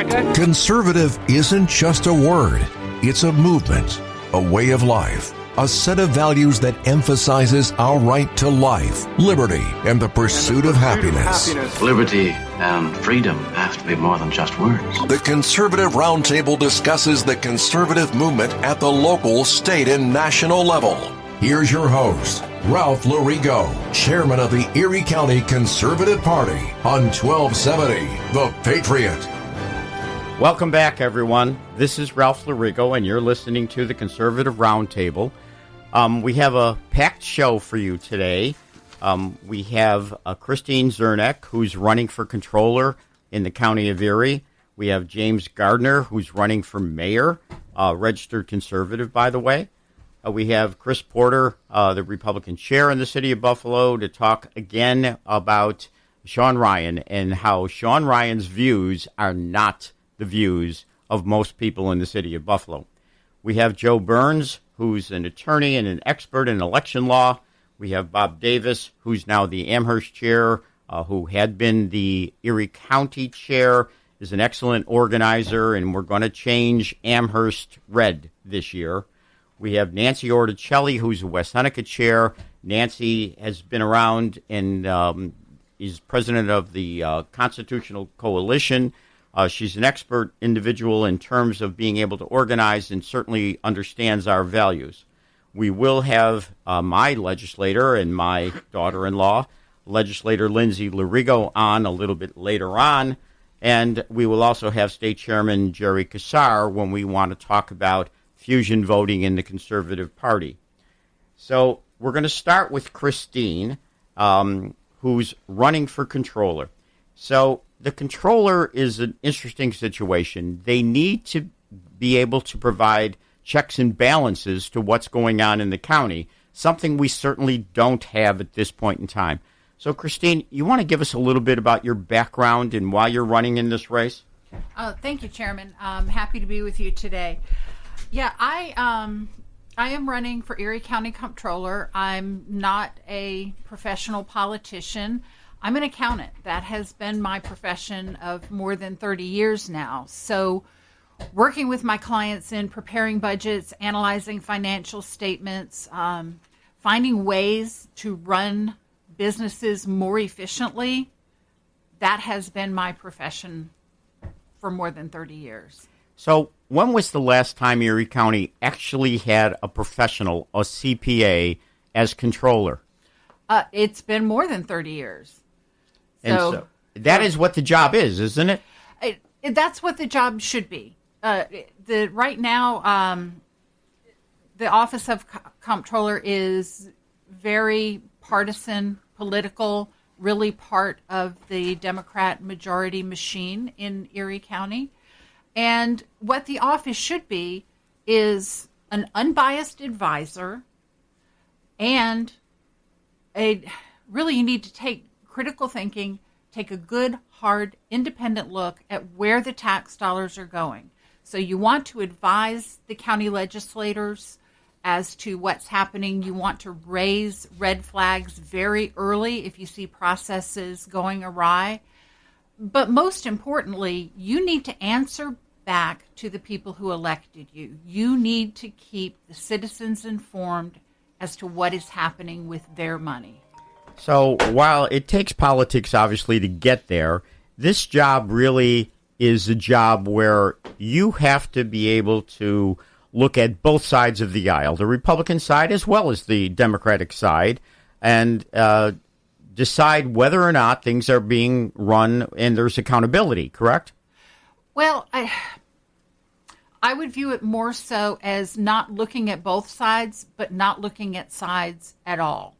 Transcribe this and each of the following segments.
America. Conservative isn't just a word. It's a movement, a way of life, a set of values that emphasizes our right to life, liberty, and the pursuit of happiness. Liberty and freedom have to be more than just words. The Conservative Roundtable discusses the conservative movement at the local, state, and national level. Here's your host, Ralph Lurigo, chairman of the Erie County Conservative Party on 1270 The Patriot. Welcome back, everyone. This is Ralph Lurigo, and you're listening to the Conservative Roundtable. We have a packed show for you today. We have Christine Zernick, who's running for controller in the county of Erie. We have James Gardner, who's running for mayor, registered conservative, by the way. We have Chris Porter, the Republican chair in the city of Buffalo, to talk again about Sean Ryan and how Sean Ryan's views are not the views of most people in the city of Buffalo. We have Joe Burns, who's an attorney and an expert in election law. We have Bob Davis, who's now the Amherst chair, who had been the Erie County chair, is an excellent organizer, and we're going to change Amherst red this year. We have Nancy Orticelli, who's a West Seneca chair. Nancy has been around and is president of the Constitutional Coalition. She's an expert individual in terms of being able to organize and certainly understands our values. We will have my legislator and my daughter-in-law, legislator Lindsay Lurigo, on a little bit later on. And we will also have State Chairman Jerry Kassar when we want to talk about fusion voting in the Conservative Party. So we're going to start with Christine, who's running for controller. So the controller is an interesting situation. They need to be able to provide checks and balances to what's going on in the county, something we certainly don't have at this point in time. So, Christine, you want to give us a little bit about your background and why you're running in this race? Thank you, Chairman. I'm happy to be with you today. Yeah, I am running for Erie County Comptroller. I'm not a professional politician. I'm an accountant. That has been my profession of more than 30 years now. So working with my clients in preparing budgets, analyzing financial statements, finding ways to run businesses more efficiently, that has been my profession for more than 30 years. So when was the last time Erie County actually had a professional, a CPA, as controller? It's been more than 30 years. So that is what the job is, isn't it? That's what the job should be. Right now, the Office of Comptroller is very partisan, political, really part of the Democrat majority machine in Erie County. And what the office should be is an unbiased advisor, and really you need to take critical thinking, take a good, hard, independent look at where the tax dollars are going. So you want to advise the county legislators as to what's happening. You want to raise red flags very early if you see processes going awry. But most importantly, you need to answer back to the people who elected you. You need to keep the citizens informed as to what is happening with their money. So while it takes politics, obviously, to get there, this job really is a job where you have to be able to look at both sides of the aisle, the Republican side as well as the Democratic side, and decide whether or not things are being run and there's accountability, correct? Well, I would view it more so as not looking at both sides, but not looking at sides at all.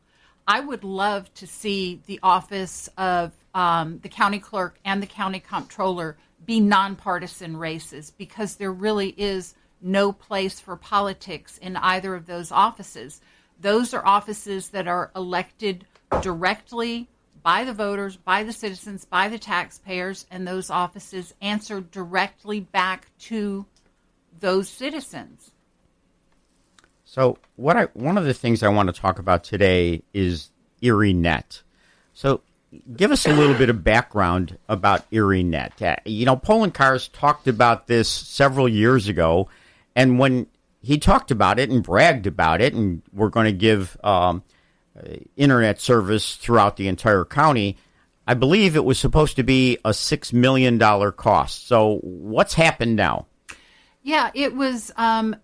I would love to see the office of the county clerk and the county comptroller be nonpartisan races, because there really is no place for politics in either of those offices. Those are offices that are elected directly by the voters, by the citizens, by the taxpayers, and those offices answer directly back to those citizens. So one of the things I want to talk about today is ErieNet. So give us a little bit of background about ErieNet. Poland Cars talked about this several years ago, and when he talked about it and bragged about it, and we're going to give internet service throughout the entire county, I believe it was supposed to be a $6 million cost. So what's happened now? Yeah, it was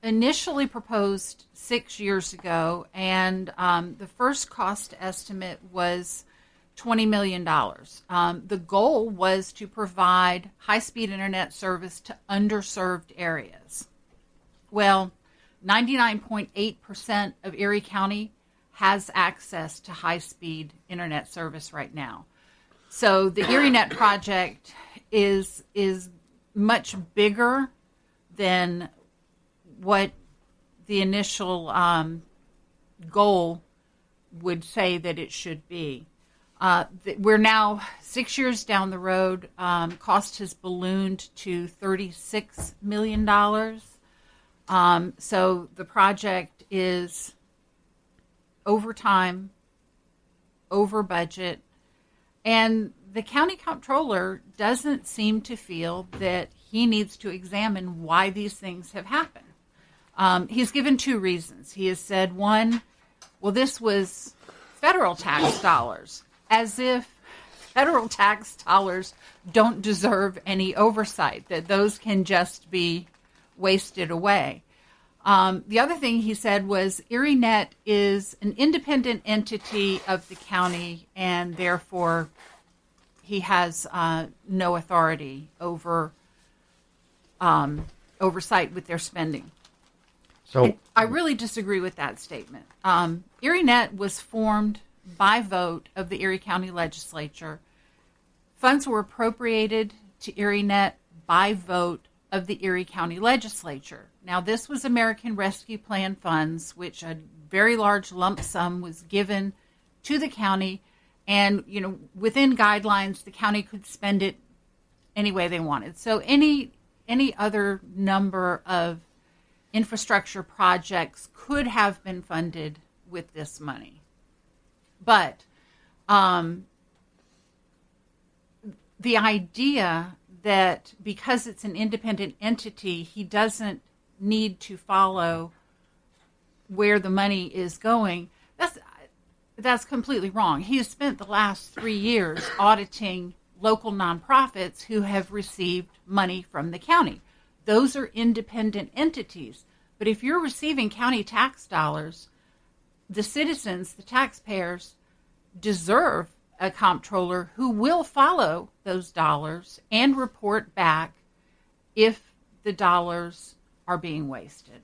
initially proposed 6 years ago, and the first cost estimate was $20 million. The goal was to provide high-speed internet service to underserved areas. Well, 99.8% of Erie County has access to high-speed internet service right now. So the ErieNet project is much bigger than what the initial goal would say that it should be. We're now 6 years down the road. Cost has ballooned to $36 million. So the project is over time, over budget, and the county comptroller doesn't seem to feel that he needs to examine why these things have happened. He's given two reasons. He has said, one, well, this was federal tax dollars, as if federal tax dollars don't deserve any oversight, that those can just be wasted away. The other thing he said was ErieNet is an independent entity of the county, and therefore he has no authority over oversight with their spending. So I really disagree with that statement. ErieNet was formed by vote of the Erie County Legislature. Funds were appropriated to ErieNet by vote of the Erie County Legislature. Now, this was American Rescue Plan funds, which a very large lump sum was given to the county, and within guidelines, the county could spend it any way they wanted. So any other number of infrastructure projects could have been funded with this money. But the idea that because it's an independent entity, he doesn't need to follow where the money is going, that's completely wrong. He has spent the last 3 years auditing local nonprofits who have received money from the county. Those are independent entities. But if you're receiving county tax dollars, the citizens, the taxpayers, deserve a comptroller who will follow those dollars and report back if the dollars are being wasted.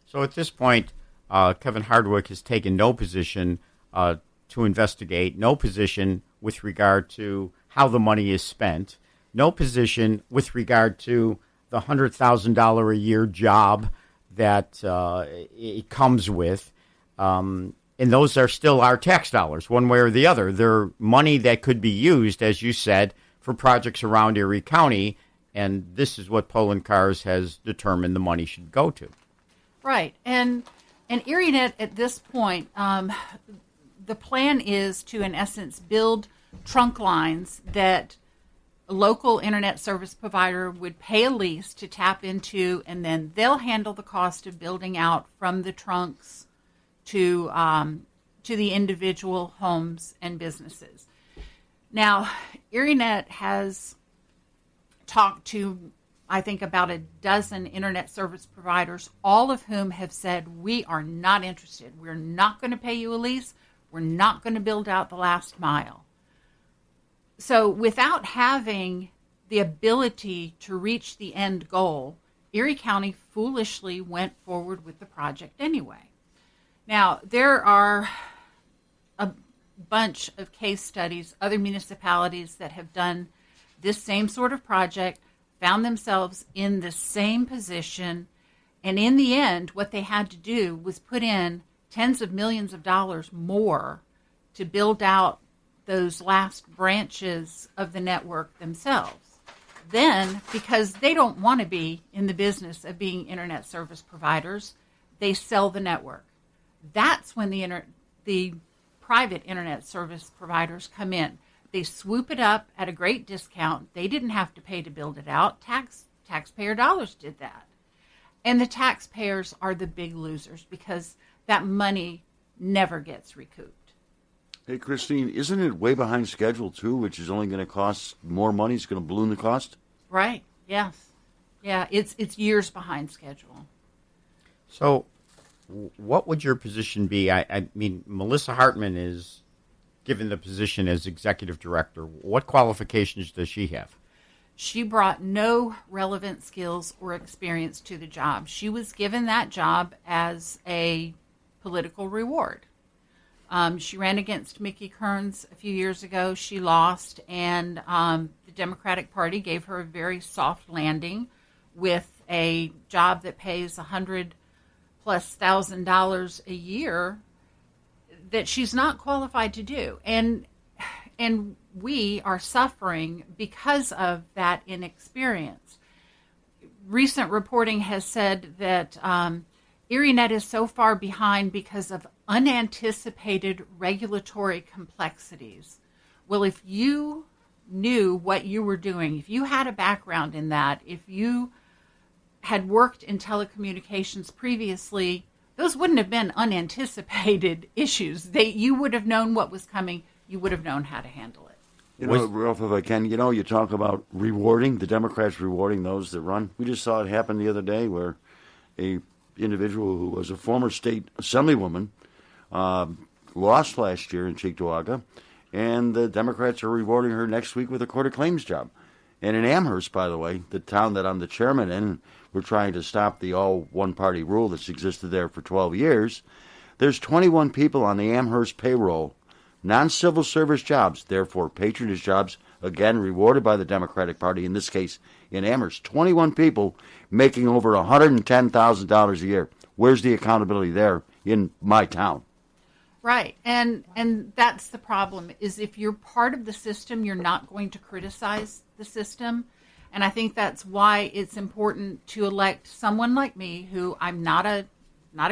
So at this point, Kevin Hardwick has taken no position to investigate, no position with regard to how the money is spent, no position with regard to the $100,000 a year job that it comes with. And those are still our tax dollars, one way or the other. They're money that could be used, as you said, for projects around Erie County, and this is what Poland Cars has determined the money should go to. Right. And ErieNet at this point, the plan is to, in essence, build trunk lines that a local internet service provider would pay a lease to tap into, and then they'll handle the cost of building out from the trunks to the individual homes and businesses. Now, ErieNet has talked to, I think, about a dozen internet service providers, all of whom have said, we are not interested. We're not going to pay you a lease. We're not going to build out the last mile. So without having the ability to reach the end goal, Erie County foolishly went forward with the project anyway. Now, there are a bunch of case studies, other municipalities that have done this same sort of project, found themselves in the same position, and in the end, what they had to do was put in tens of millions of dollars more to build out those last branches of the network themselves. Then, because they don't want to be in the business of being internet service providers, they sell the network. That's when the private internet service providers come in. They swoop it up at a great discount. They didn't have to pay to build it out. Taxpayer dollars did that. And the taxpayers are the big losers because that money never gets recouped. Hey, Christine, isn't it way behind schedule, too, which is only going to cost more money? It's going to balloon the cost? Right, yes. Yeah, it's years behind schedule. So what would your position be? I mean, Melissa Hartman is given the position as executive director. What qualifications does she have? She brought no relevant skills or experience to the job. She was given that job as a political reward. She ran against Mickey Kearns a few years ago. She lost, and the Democratic Party gave her a very soft landing with a job that pays $100,000+ a year that she's not qualified to do. And we are suffering because of that inexperience. Recent reporting has said that ErieNet is so far behind because of unanticipated regulatory complexities. Well, if you knew what you were doing, if you had a background in that, if you had worked in telecommunications previously, those wouldn't have been unanticipated issues. You would have known what was coming. You would have known how to handle it. You know, Ralph, if I can, you talk about rewarding, the Democrats rewarding those that run. We just saw it happen the other day where a individual who was a former state assemblywoman lost last year in Cheektowaga, and the Democrats are rewarding her next week with a court of claims job. And in Amherst, by the way, the town that I'm the chairman in, we're trying to stop the all one-party rule that's existed there for 12 years. There's 21 people on the Amherst payroll, non-civil service jobs, therefore patronage jobs, again rewarded by the Democratic Party, in this case in Amherst. 21 people making over $110,000 a year. Where's the accountability there in my town? Right, and that's the problem, is if you're part of the system, you're not going to criticize the system. And I think that's why it's important to elect someone like me, who I'm not a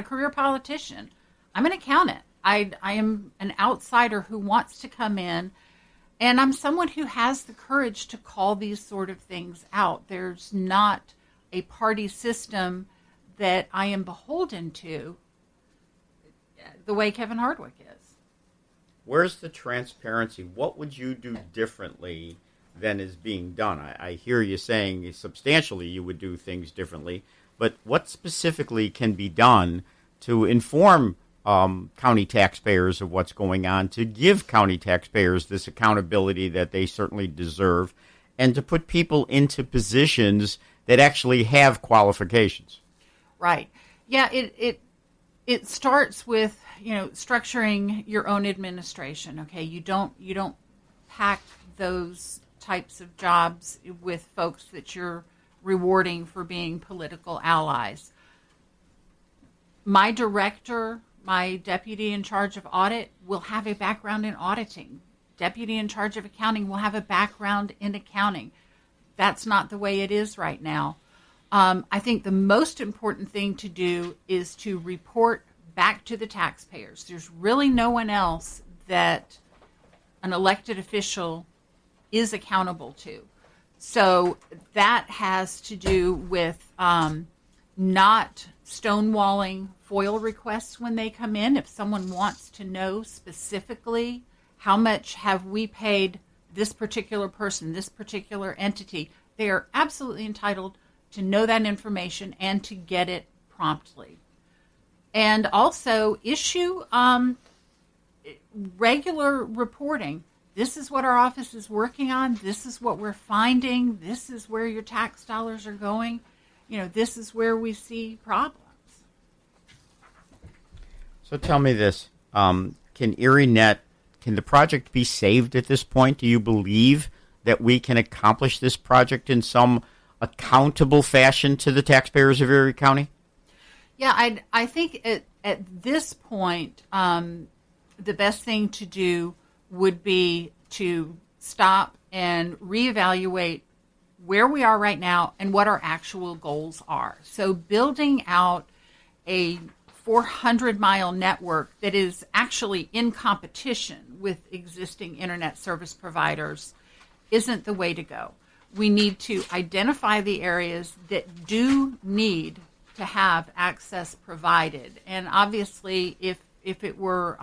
career politician. I'm an accountant. I am an outsider who wants to come in, and I'm someone who has the courage to call these sort of things out. There's not a party system that I am beholden to the way Kevin Hardwick is. Where's the transparency? What would you do differently than is being done? I hear you saying substantially you would do things differently, but what specifically can be done to inform county taxpayers of what's going on, to give county taxpayers this accountability that they certainly deserve, and to put people into positions that actually have qualifications? Right. Yeah, it starts with, structuring your own administration. Okay, you don't pack those types of jobs with folks that you're rewarding for being political allies. My director, my deputy in charge of audit, will have a background in auditing. Deputy in charge of accounting will have a background in accounting. That's not the way it is right now. I think the most important thing to do is to report back to the taxpayers. There's really no one else that an elected official is accountable to. So that has to do with not stonewalling FOIL requests when they come in. If someone wants to know specifically how much have we paid this particular person, this particular entity, they are absolutely entitled to know that information and to get it promptly. And also issue regular reporting. This is what our office is working on. This is what we're finding. This is where your tax dollars are going. This is where we see problems. So tell me this. Can the project be saved at this point? Do you believe that we can accomplish this project in some accountable fashion to the taxpayers of Erie County? Yeah, I think at this point, the best thing to do would be to stop and reevaluate where we are right now and what our actual goals are. So building out a 400-mile network that is actually in competition with existing internet service providers isn't the way to go. We need to identify the areas that do need to have access provided. And obviously, if it were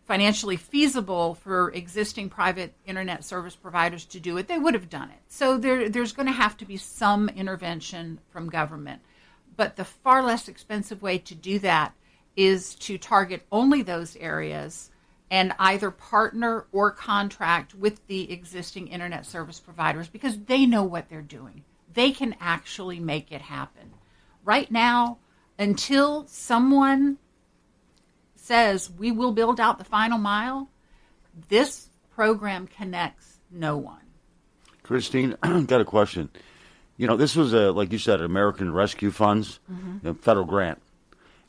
financially feasible for existing private internet service providers to do it, they would have done it. So there's going to have to be some intervention from government. But the far less expensive way to do that is to target only those areas and either partner or contract with the existing internet service providers because they know what they're doing. They can actually make it happen. Right now, until someone says we will build out the final mile, this program connects no one. Christine, got a question. You know, this was, like you said, American Rescue Funds, a federal grant.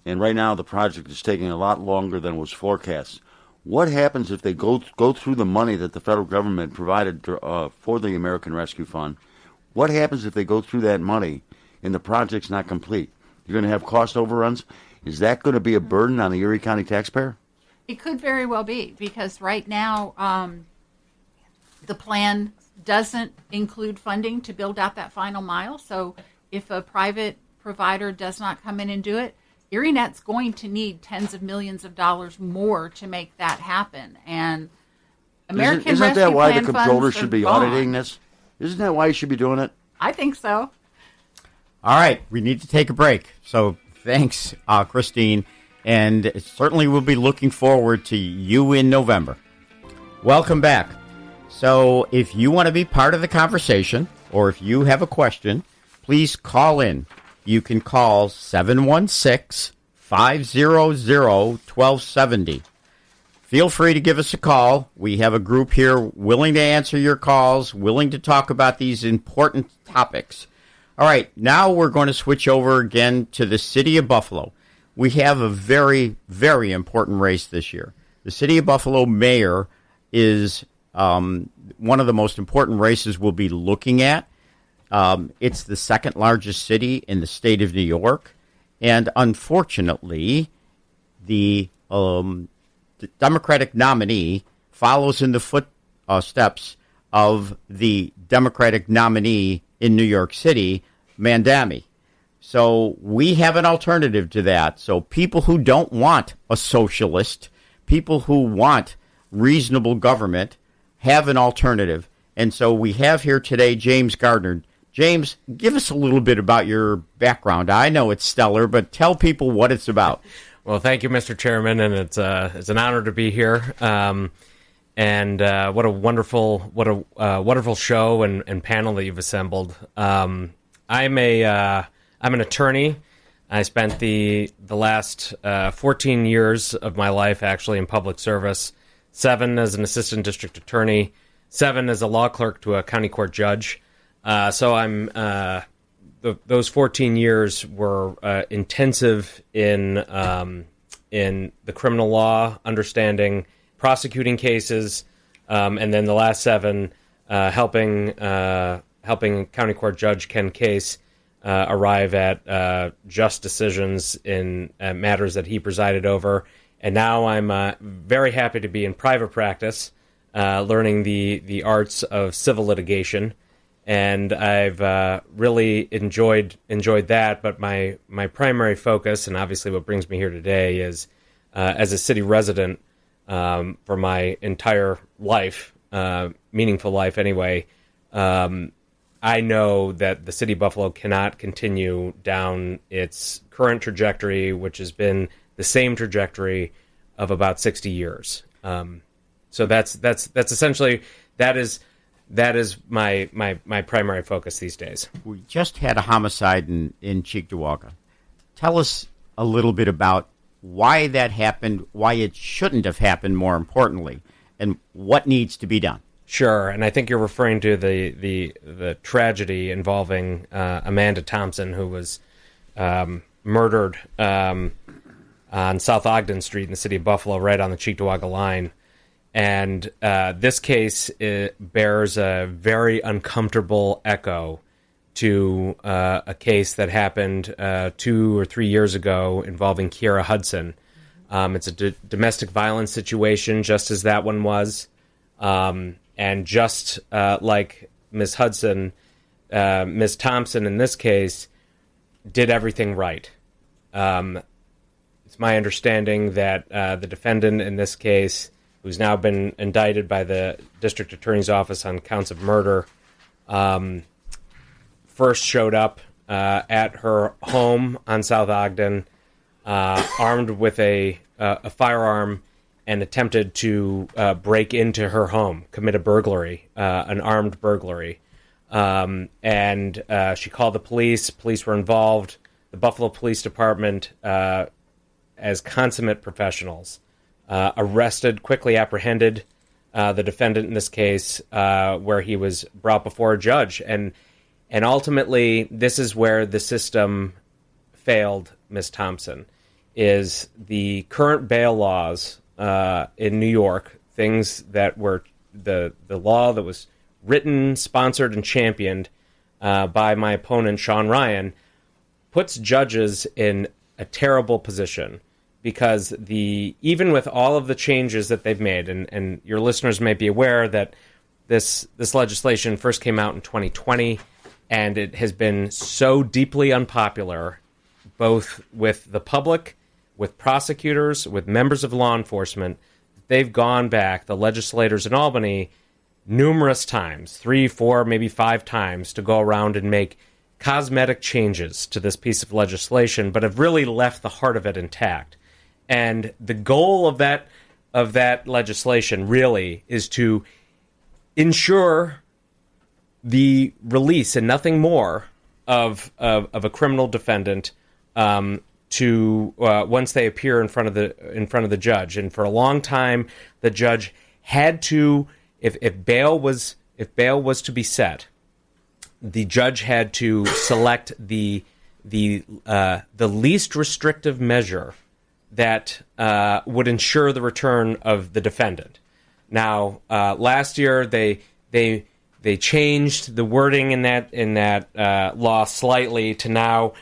And right now the project is taking a lot longer than was forecast. What happens if they go through the money that the federal government provided for the American Rescue Fund? What happens if they go through that money and the project's not complete? You're going to have cost overruns? Is that going to be a burden on the Erie County taxpayer? It could very well be, because right now the plan doesn't include funding to build out that final mile. So if a private provider does not come in and do it, ErieNet's going to need tens of millions of dollars more to make that happen. And American Isn't Rescue that why Plan the comptroller funds should are be gone. auditing this? Isn't that why he should be doing it? I think so. All right, we need to take a break. So thanks, Christine. And certainly we'll be looking forward to you in November. Welcome back. So if you want to be part of the conversation or if you have a question, please call in. You can call 716-500-1270. Feel free to give us a call. We have a group here willing to answer your calls, willing to talk about these important topics. All right, now we're going to switch over again to the city of Buffalo. We have a very, very important race this year. The city of Buffalo mayor is one of the most important races we'll be looking at. It's the second largest city in the state of New York. And unfortunately, the Democratic nominee follows in the footsteps of the Democratic nominee in New York City, Mandami. So we have an alternative to that. So people who don't want a socialist, people who want reasonable government, have an alternative. And so we have here today James Gardner. James, give us a little bit about your background. I know it's stellar, but tell people what it's about. Well, thank you, Mr. Chairman, and it's an honor to be here. And what a wonderful show and panel that you've assembled. I'm an attorney. I spent the last 14 years of my life actually in public service. 7 as an assistant district attorney, 7 as a law clerk to a county court judge. So I'm those 14 years were intensive in the criminal law, understanding prosecuting cases, and then the last 7 helping county court judge Ken Case arrive at just decisions in matters that he presided over. And now I'm very happy to be in private practice, learning the arts of civil litigation. And I've really enjoyed that. But my primary focus, and obviously what brings me here today, is as a city resident for my entire life, meaningful life anyway. I know that the city of Buffalo cannot continue down its current trajectory, which has been the same trajectory of about 60 years. So that's essentially that is my primary focus these days. We just had a homicide in Cheektowaga. Tell us a little bit about why that happened, why it shouldn't have happened, more importantly, and what needs to be done. Sure, and I think you're referring to the tragedy involving Amanda Thompson, who was murdered on South Ogden Street in the city of Buffalo, right on the Cheektowaga line. And this case bears a very uncomfortable echo to a case that happened 2 or 3 years ago involving Kiera Hudson. It's a domestic violence situation, just as that one was. And just like Ms. Hudson, Ms. Thompson in this case did everything right. It's my understanding that the defendant in this case, who's now been indicted by the district attorney's office on counts of murder, first showed up at her home on South Ogden, armed with a firearm, and attempted to break into her home, commit a burglary, an armed burglary. And she called the police. Police were involved. The Buffalo Police Department, as consummate professionals, quickly apprehended the defendant in this case, where he was brought before a judge. And ultimately, this is where the system failed Ms. Thompson, is the current bail laws in New York, things that were the law that was written, sponsored, and championed by my opponent, Sean Ryan, puts judges in a terrible position, because even with all of the changes that they've made, and your listeners may be aware that this legislation first came out in 2020, and it has been so deeply unpopular, both with the public, with prosecutors, with members of law enforcement. They've gone back, the legislators in Albany, numerous times, 3, 4, maybe 5 times, to go around and make cosmetic changes to this piece of legislation, but have really left the heart of it intact. And the goal of that legislation really is to ensure the release and nothing more of a criminal defendant to once they appear in front of the judge. And for a long time, the judge had to, if bail was to be set, the judge had to select the least restrictive measure that would ensure the return of the defendant. Now, last year they changed the wording in that law slightly to now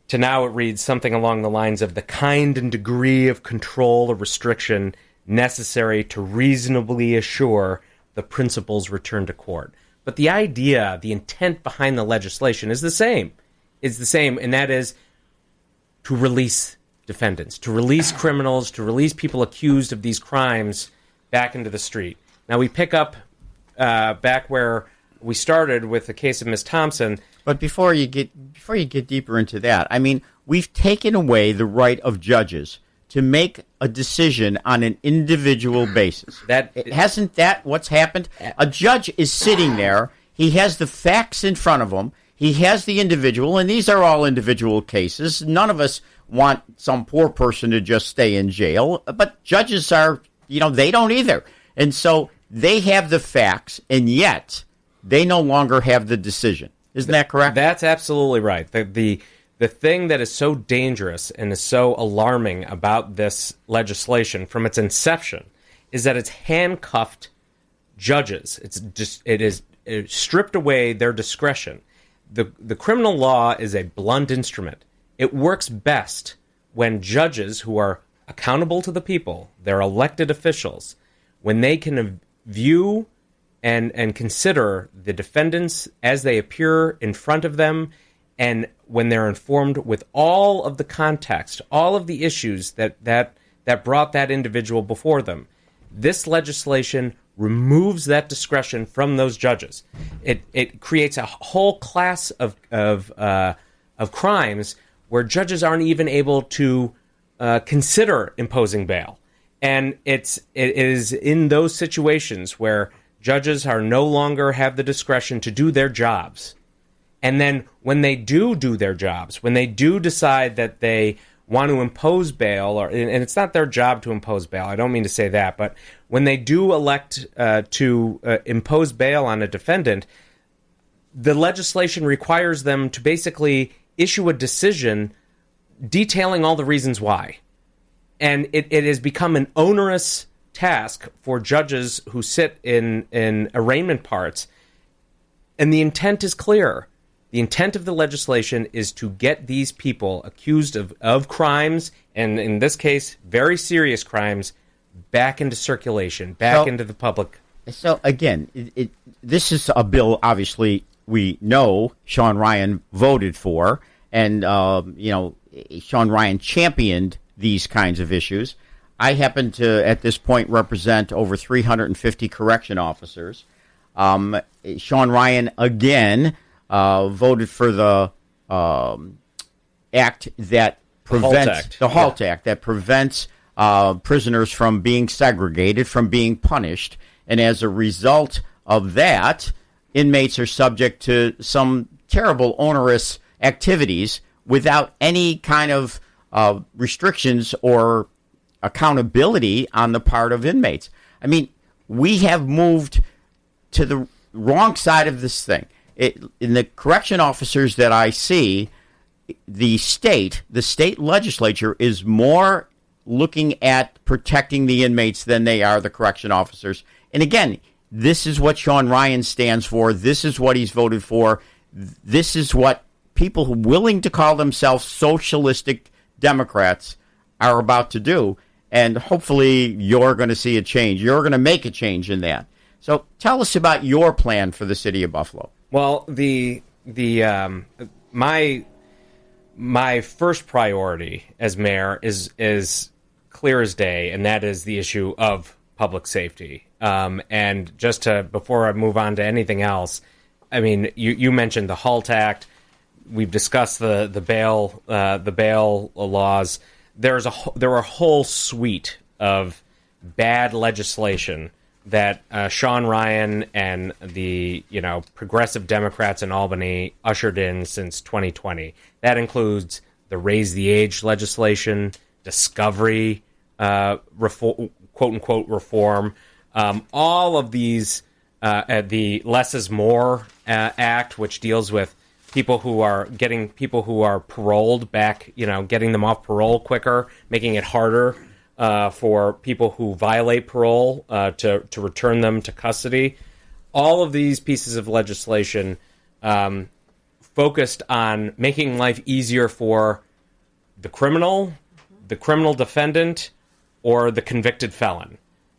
it reads something along the lines of the kind and degree of control or restriction necessary to reasonably assure the principal's return to court. But the idea, the intent behind the legislation is the same. And that is to release defendants, to release criminals, to release people accused of these crimes back into the street. Now we pick up back where we started with the case of Ms. Thompson. But before you get deeper into that, I mean, we've taken away the right of judges to make a decision on an individual basis. Hasn't that what's happened? A judge is sitting there. He has the facts in front of him. He has the individual, and these are all individual cases. None of us want some poor person to just stay in jail, but judges are, they don't either. And so they have the facts, and yet they no longer have the decision. Isn't that correct? That's absolutely right. The thing that is so dangerous and is so alarming about this legislation from its inception is that it's handcuffed judges. It stripped away their discretion. The criminal law is a blunt instrument. It works best when judges who are accountable to the people, they're elected officials, when they can view and consider the defendants as they appear in front of them, and when they're informed with all of the context, all of the issues that brought that individual before them. This legislation removes that discretion from those judges. It creates a whole class of crimes where judges aren't even able to consider imposing bail. And it is in those situations where judges are no longer have the discretion to do their jobs. And then when they do their jobs, when they do decide that they want to impose bail, and it's not their job to impose bail, I don't mean to say that, but when they do elect to impose bail on a defendant, the legislation requires them to basically issue a decision detailing all the reasons why. And it has become an onerous task for judges who sit in arraignment parts. And the intent is clear. The intent of the legislation is to get these people accused of crimes, and in this case, very serious crimes, back into circulation, back into the public. So, again, this is a bill, obviously, we know Sean Ryan voted for, and, Sean Ryan championed these kinds of issues. I happen to, at this point, represent over 350 correction officers. Sean Ryan, again, voted for the act that prevents the HALT Act that prevents prisoners from being segregated, from being punished, and as a result of that, inmates are subject to some terrible, onerous activities without any kind of restrictions or accountability on the part of inmates. I mean, we have moved to the wrong side of this thing. In the correction officers that I see, the state legislature is more looking at protecting the inmates than they are the correction officers. And again, this is what Sean Ryan stands for. This is what he's voted for. This is what people who are willing to call themselves socialistic Democrats are about to do. And hopefully you're going to see a change. You're going to make a change in that. So tell us about your plan for the city of Buffalo. Well, my first priority as mayor is clear as day, and that is the issue of public safety. And just before I move on to anything else, I mean, you mentioned the HALT Act. We've discussed the bail laws. There were a whole suite of bad legislation that Sean Ryan and the progressive Democrats in Albany ushered in since 2020. That includes the raise the age legislation, discovery quote unquote reform, all of these, the Less is More Act, which deals with people who are paroled back, getting them off parole quicker, making it harder for people who violate parole to return them to custody. All of these pieces of legislation focused on making life easier for the criminal defendant, or the convicted felon.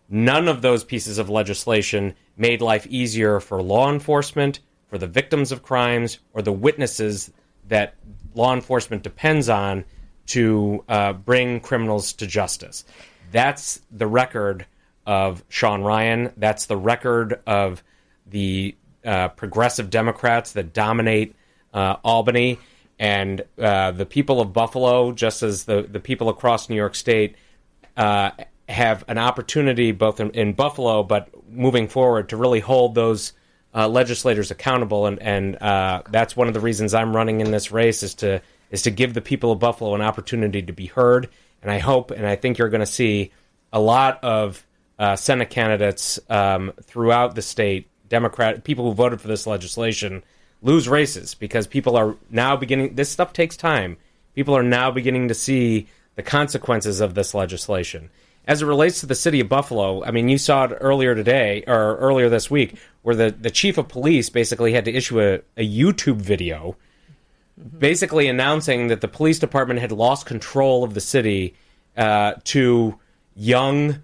None of those pieces of legislation made life easier for law enforcement, for the victims of crimes, or the witnesses that law enforcement depends on to bring criminals to justice. That's the record of Sean Ryan. That's the record of the progressive Democrats that dominate Albany. And the people of Buffalo, just as the people across New York State, have an opportunity both in Buffalo, but moving forward, to really hold those legislators accountable. And that's one of the reasons I'm running in this race, is to give the people of Buffalo an opportunity to be heard. And I hope, and I think you're going to see a lot of Senate candidates throughout the state, people who voted for this legislation, lose races, because people are now beginning, this stuff takes time. People are now beginning to see the consequences of this legislation. As it relates to the city of Buffalo, I mean, you saw it earlier this week, where the chief of police basically had to issue a YouTube video basically announcing that the police department had lost control of the city to young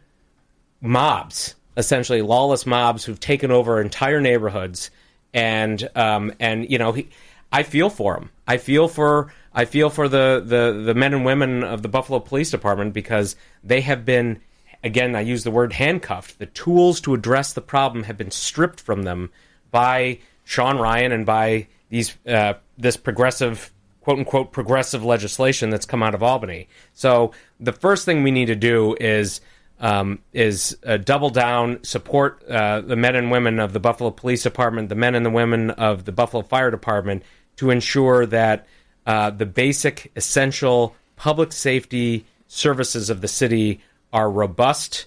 mobs, essentially lawless mobs who've taken over entire neighborhoods. And I feel for him. I feel for the men and women of the Buffalo Police Department, because they have been, again, I use the word handcuffed. The tools to address the problem have been stripped from them by Sean Ryan and by this progressive, quote unquote, progressive legislation that's come out of Albany. So the first thing we need to do is double down, support the men and women of the Buffalo Police Department, the men and the women of the Buffalo Fire Department, to ensure that the basic, essential public safety services of the city are robust,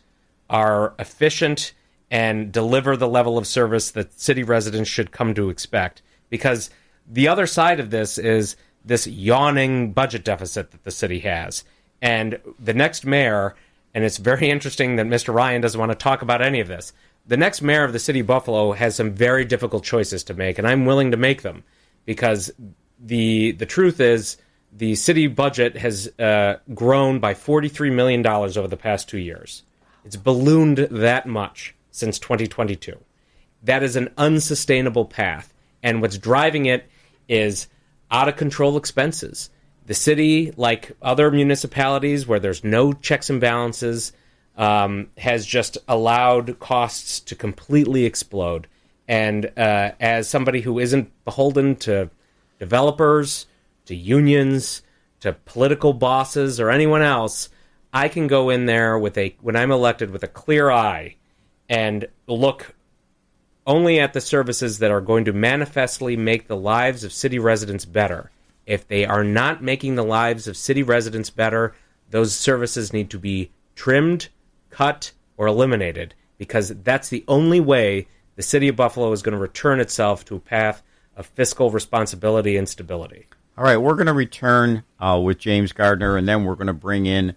are efficient, and deliver the level of service that city residents should come to expect. Because the other side of this is this yawning budget deficit that the city has. And the next mayor, and it's very interesting that Mr. Ryan doesn't want to talk about any of this, the next mayor of the city of Buffalo has some very difficult choices to make, and I'm willing to make them. because the truth is the city budget has grown by $43 million over the past 2 years. It's ballooned that much since 2022. That is an unsustainable path, and what's driving it is out-of-control expenses. The city, like other municipalities where there's no checks and balances, has just allowed costs to completely explode. And as somebody who isn't beholden to developers, to unions, to political bosses, or anyone else, I can go in there when I'm elected with a clear eye and look only at the services that are going to manifestly make the lives of city residents better. If they are not making the lives of city residents better, those services need to be trimmed, cut, or eliminated, because that's the only way the city of Buffalo is going to return itself to a path of fiscal responsibility and stability. All right, we're going to return with James Gardner, and then we're going to bring in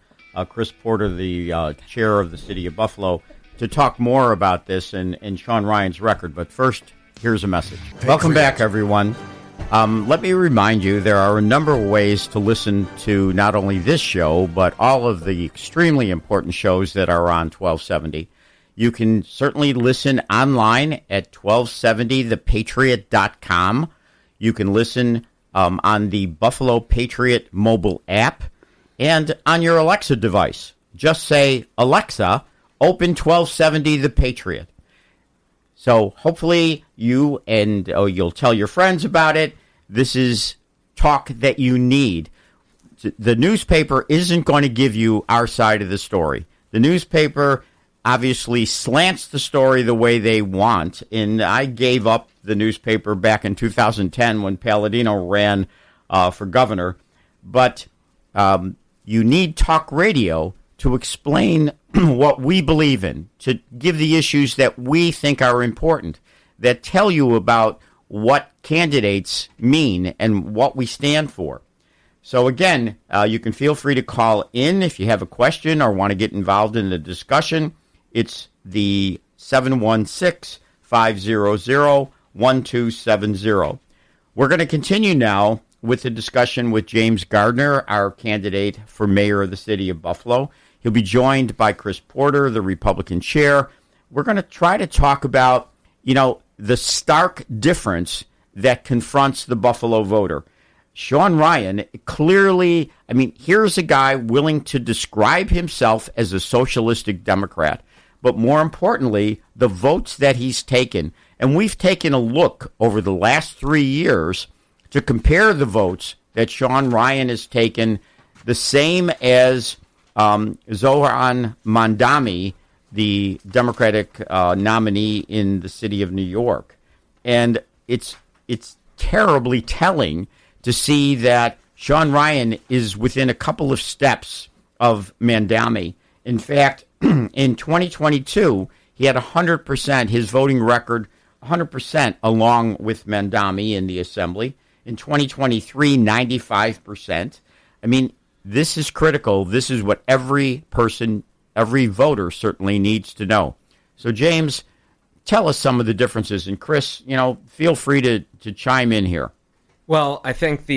Chris Porter, the chair of the city of Buffalo, to talk more about this and Sean Ryan's record. But first, here's a message. Welcome back, everyone. Let me remind you, there are a number of ways to listen to not only this show, but all of the extremely important shows that are on 1270. You can certainly listen online at 1270thepatriot.com. You can listen on the Buffalo Patriot mobile app and on your Alexa device. Just say, Alexa, open 1270 The Patriot. So hopefully you'll tell your friends about it. This is talk that you need. The newspaper isn't going to give you our side of the story. The newspaper obviously slants the story the way they want, and I gave up the newspaper back in 2010 when Palladino ran for governor. But you need talk radio to explain what we believe in, to give the issues that we think are important, that tell you about what candidates mean and what we stand for. So again, you can feel free to call in if you have a question or want to get involved in the discussion. It's the 716-500-1270. We're going to continue now with the discussion with James Gardner, our candidate for mayor of the city of Buffalo. He'll be joined by Chris Porter, the Republican chair. We're going to try to talk about, the stark difference that confronts the Buffalo voter. Sean Ryan, clearly, here's a guy willing to describe himself as a socialistic Democrat, but more importantly, the votes that he's taken. And we've taken a look over the last 3 years to compare the votes that Sean Ryan has taken, the same as Zohran Mamdani, the Democratic nominee in the city of New York. And it's terribly telling to see that Sean Ryan is within a couple of steps of Mamdani. In fact, in 2022, he had 100%, his voting record, 100% along with Mamdani in the assembly. In 2023, 95%. This is critical. This is what every person, every voter certainly needs to know. So, James, tell us some of the differences. And Chris, feel free to chime in here. Well, I think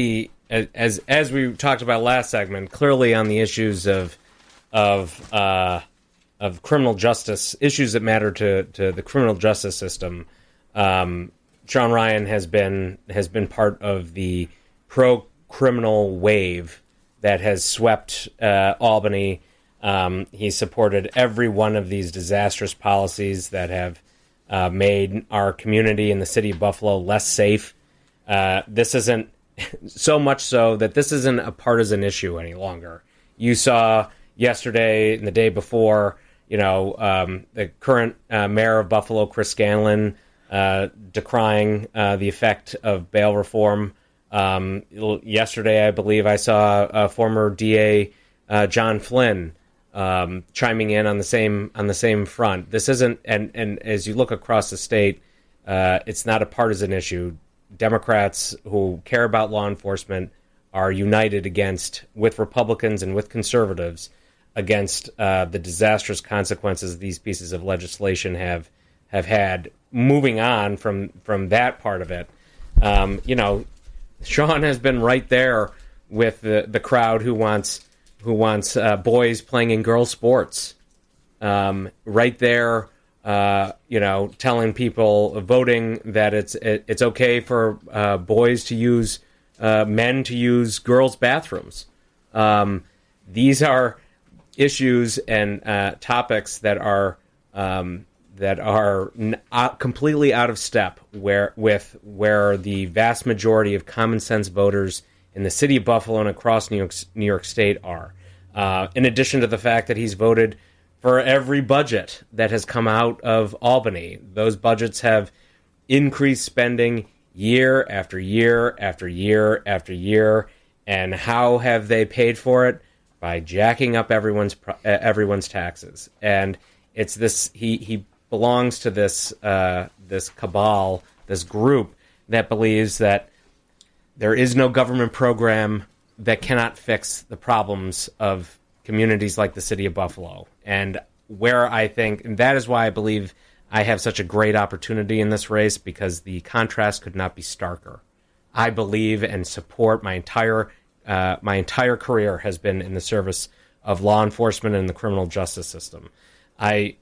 as we talked about last segment, clearly on the issues of criminal justice, issues that matter to the criminal justice system, Sean Ryan has been part of the pro-criminal wave that has swept Albany. He supported every one of these disastrous policies that have made our community in the city of Buffalo less safe. This isn't so much so that this isn't a partisan issue any longer. You saw yesterday and the day before, the current mayor of Buffalo, Chris Scanlon, decrying the effect of bail reform. Yesterday, I believe I saw former DA John Flynn chiming in on the same front. This isn't, and as you look across the state, it's not a partisan issue. Democrats who care about law enforcement are united with Republicans and with conservatives against the disastrous consequences these pieces of legislation have had. Moving on from that part of it, Sean has been right there with the crowd who wants boys playing in girls' sports. Right there, telling people voting that it's okay for boys to use men to use girls' bathrooms. These are issues and topics that are completely out of step where the vast majority of common sense voters in the city of Buffalo and across New York State are. In addition to the fact that he's voted for every budget that has come out of Albany. Those budgets have increased spending year after year after year after year. And how have they paid for it? By jacking up everyone's taxes. And it's this. He belongs to this cabal, this group that believes that there is no government program that cannot fix the problems of communities like the city of Buffalo. And where I think, and that is why I believe I have such a great opportunity in this race, because the contrast could not be starker. I believe and support my entire career has been in the service of law enforcement and the criminal justice system. I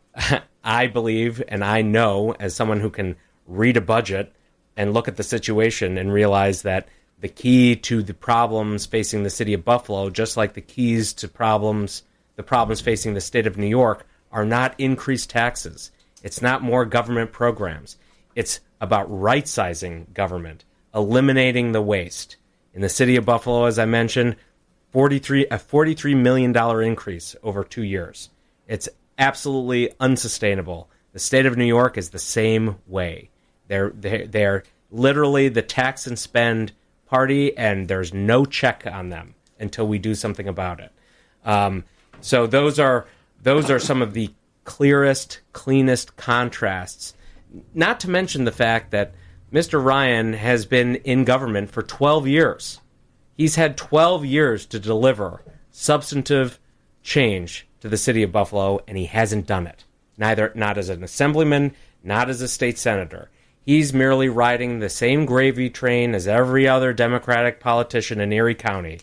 believe, and I know as someone who can read a budget and look at the situation and realize that the key to the problems facing the city of Buffalo, just like the keys to the problems facing the state of New York, are not increased taxes. It's not more government programs. It's about right-sizing government, eliminating the waste. In the city of Buffalo, as I mentioned, a $43 million increase over 2 years. It's absolutely unsustainable. The state of New York is the same way. They're literally the tax and spend party, and there's no check on them until we do something about it. So those are some of the clearest, cleanest contrasts. Not to mention the fact that Mr. Ryan has been in government for 12 years. He's had 12 years to deliver substantive change to the city of Buffalo, and he hasn't done it. Not as an assemblyman, not as a state senator. He's merely riding the same gravy train as every other Democratic politician in Erie County.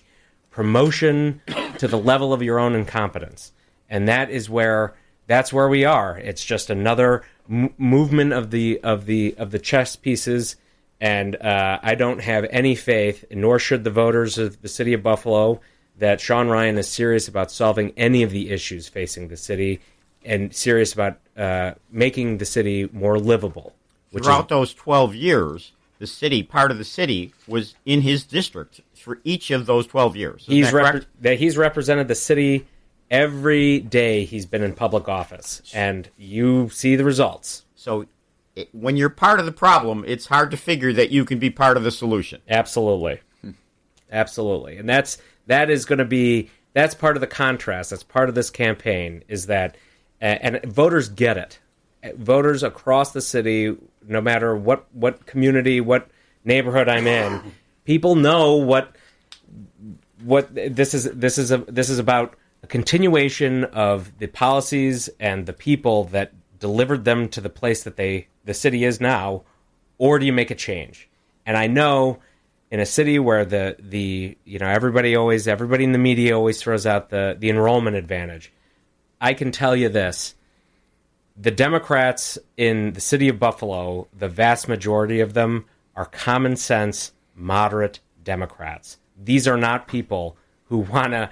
Promotion to the level of your own incompetence. And that's where we are. It's just another movement of the chess pieces, and I don't have any faith, nor should the voters of the city of Buffalo, that Sean Ryan is serious about solving any of the issues facing the city and serious about making the city more livable. Throughout those 12 years, part of the city was in his district for each of those 12 years. He's represented the city every day he's been in public office, and you see the results. So when you're part of the problem, it's hard to figure that you can be part of the solution. Absolutely. Absolutely. And that's part of the contrast. That's part of this campaign, is that, and voters get it. Voters across the city, no matter what community, what neighborhood I'm in, people know what this is about. A continuation of the policies and the people that delivered them to the place that the city is now, or do you make a change? And I know in a city where everybody in the media always throws out the enrollment advantage, I can tell you this: the Democrats in the city of Buffalo, the vast majority of them are common sense, moderate Democrats. These are not people who want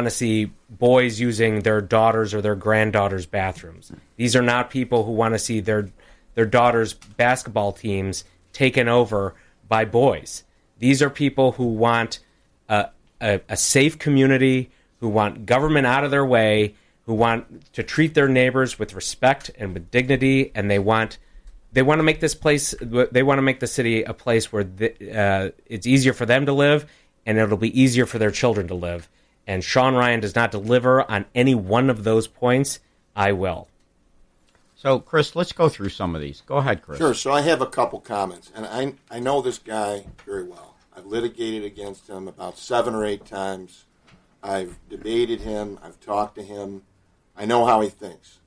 to see boys using their daughters' or their granddaughters' bathrooms. These are not people who want to see their daughters' basketball teams taken over by boys. These are people who want a safe community, who want government out of their way, who want to treat their neighbors with respect and with dignity, and they want to make this place. They want to make the city a place where it's easier for them to live, and it'll be easier for their children to live. And Sean Ryan does not deliver on any one of those points. I will. So, Chris, let's go through some of these. Go ahead, Chris. Sure. So I have a couple comments, and I know this guy very well. I've litigated against him about 7 or 8 times. I've debated him. I've talked to him. I know how he thinks.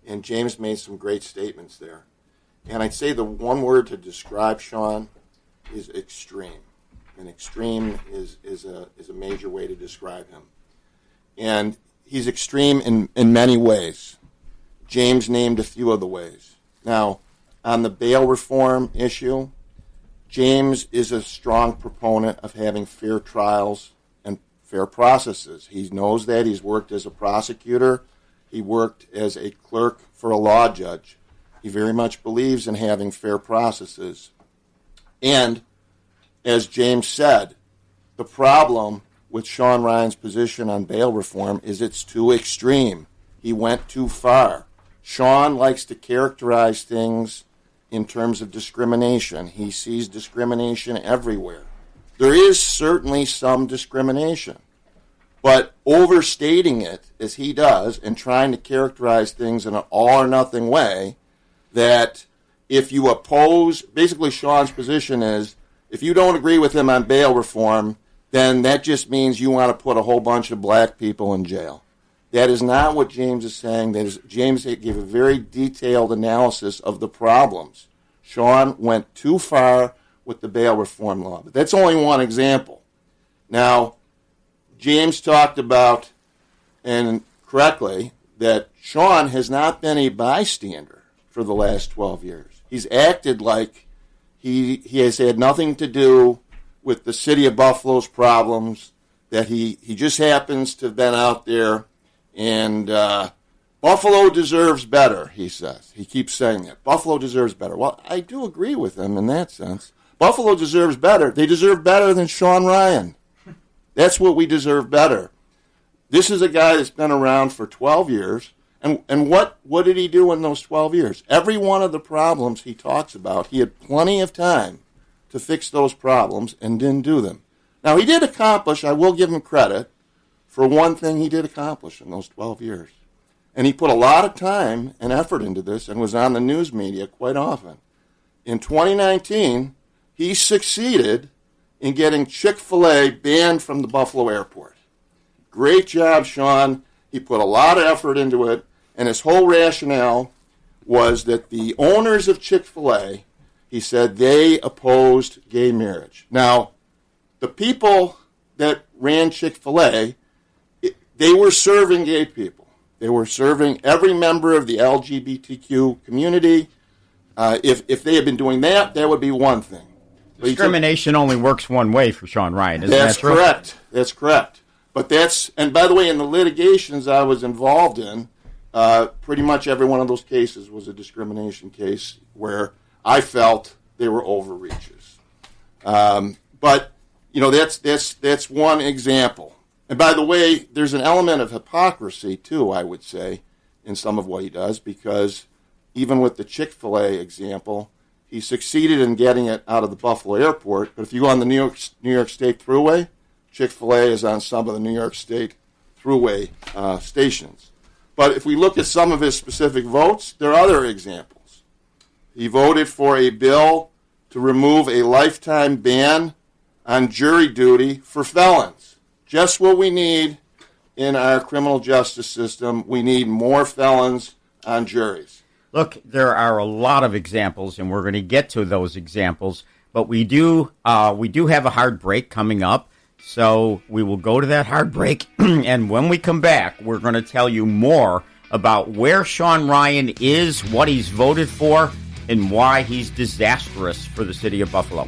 And James made some great statements there. And I'd say the one word to describe Sean is extreme. And extreme is a major way to describe him. And he's extreme in many ways. James named a few of the ways. Now, on the bail reform issue, James is a strong proponent of having fair trials and fair processes. He knows that. He's worked as a prosecutor. He worked as a clerk for a law judge. He very much believes in having fair processes. And, as James said, the problem with Sean Ryan's position on bail reform is it's too extreme. He went too far. Sean likes to characterize things in terms of discrimination. He sees discrimination everywhere. There is certainly some discrimination, but overstating it as he does and trying to characterize things in an all or nothing way, that if you oppose, basically Sean's position is, if you don't agree with him on bail reform, then that just means you want to put a whole bunch of black people in jail. That is not what James is saying. James gave a very detailed analysis of the problems. Sean went too far with the bail reform law. But that's only one example. Now, James talked about, and correctly, that Sean has not been a bystander for the last 12 years. He's acted like he has had nothing to do with the city of Buffalo's problems, that he just happens to have been out there. And Buffalo deserves better, he says. He keeps saying that. Buffalo deserves better. Well, I do agree with him in that sense. Buffalo deserves better. They deserve better than Sean Ryan. That's what we deserve better. This is a guy that's been around for 12 years. And what did he do in those 12 years? Every one of the problems he talks about, he had plenty of time to fix those problems and didn't do them. Now, he did accomplish, I will give him credit, for one thing he did accomplish in those 12 years. And he put a lot of time and effort into this and was on the news media quite often. In 2019, he succeeded in getting Chick-fil-A banned from the Buffalo airport. Great job, Sean. He put a lot of effort into it, and his whole rationale was that the owners of Chick-fil-A, he said, they opposed gay marriage. Now, the people that ran Chick-fil-A, they were serving gay people. They were serving every member of the LGBTQ community. If they had been doing that, that would be one thing. Discrimination only works one way for Sean Ryan, isn't that true? That's correct. That's correct. But and by the way, in the litigations I was involved in, pretty much every one of those cases was a discrimination case where I felt they were overreaches. But, that's one example. And by the way, there's an element of hypocrisy, too, I would say, in some of what he does, because even with the Chick-fil-A example, he succeeded in getting it out of the Buffalo airport. But if you go on the New York State Thruway, Chick-fil-A is on some of the New York State Thruway stations. But if we look at some of his specific votes, there are other examples. He voted for a bill to remove a lifetime ban on jury duty for felons. Just what we need in our criminal justice system. We need more felons on juries. Look, there are a lot of examples, and we're going to get to those examples. But we do have a hard break coming up, so we will go to that hard break. And when we come back, we're going to tell you more about where Sean Ryan is, what he's voted for, and why he's disastrous for the city of Buffalo.